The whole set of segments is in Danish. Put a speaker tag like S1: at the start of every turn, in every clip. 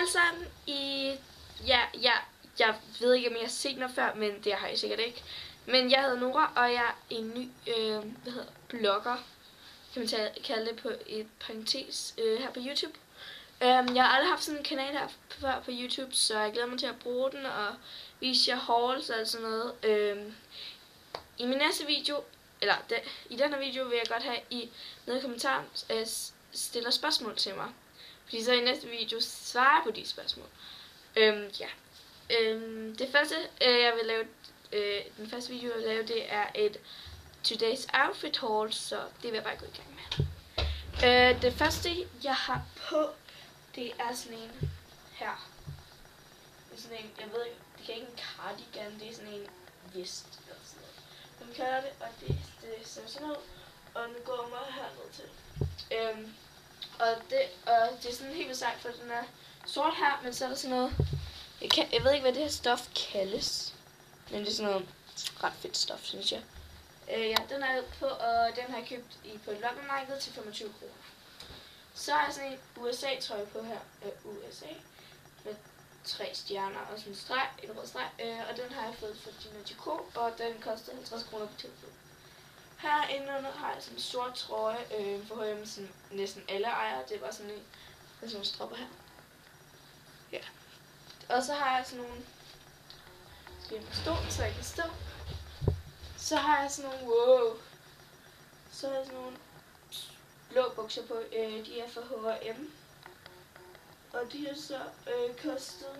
S1: alle sammen. Jeg ved ikke, om jeg har set noget før, men det har jeg sikkert ikke. Men jeg hedder Nora, og jeg er en ny blogger, kan man kalde det på et parentes her på YouTube. Jeg har aldrig haft sådan en kanal her før på YouTube, så jeg glæder mig til at bruge den og vise jer hauls og sådan noget. I min næste video, i den her video vil jeg godt have, I nede i kommentaren stiller spørgsmål til mig. Fordi så i næste video svarer jeg på de spørgsmål. Det første, jeg vil lave, den første video, jeg vil lave, det er et Today's Outfit haul, så det vil jeg bare gå i gang med. Det første, jeg har på, det er sådan en her. Det er sådan en, jeg ved ikke, det er ikke en cardigan, det er sådan en vest eller sådan noget. Man kalder det, og det ser sådan ud, og den går mig herned til. Og det er sådan helt vildt sejt, for den er sort her, men så er der sådan noget, jeg ved ikke, hvad det her stof kaldes, men det er sådan noget ret fedt stof, synes jeg. Den er på, og den har jeg købt på et loppemarked til 25 kroner. Så har jeg sådan en USA-trøje på her, USA, med 3 stjerner og sådan en streg, en rød streg, og den har jeg fået fra Gina Gico, og den koster 50 kroner på tilbud. Her indenunder har jeg sådan en sort trøje for H&M, som næsten alle ejer. Det er bare sådan en med sådan nogle stropper her. Ja. Og så har jeg sådan nogle, skal jeg forstå, så jeg kan stå. Så har jeg sådan nogle, så har jeg sådan nogle blå bukser på, de er fra H&M. Og de har så kostet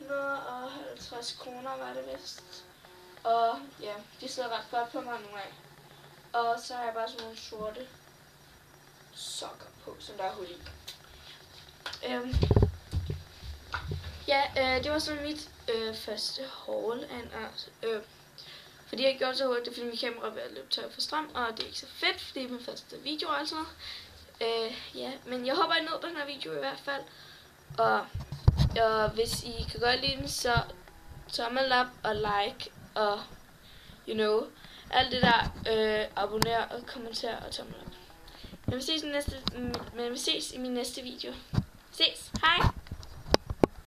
S1: 150 kroner, var det vist. Og ja, de sidder ret godt på mig nogle af. Og så har jeg bare sådan nogle sorte sokker på, som der er hul i. Det var sådan mit første haul af en art. Fordi jeg gjorde så hurtigt, fordi min kamera var ved at løbe tør for strøm, og det er ikke så fedt, fordi det er min første video og sådan noget. Men jeg håber, I nåede den her video i hvert fald. Og hvis I kan godt lide den, så tommel op og like og alt det der, abonner og kommenter og tommel op. Men vi ses i min næste video. Ses, hej!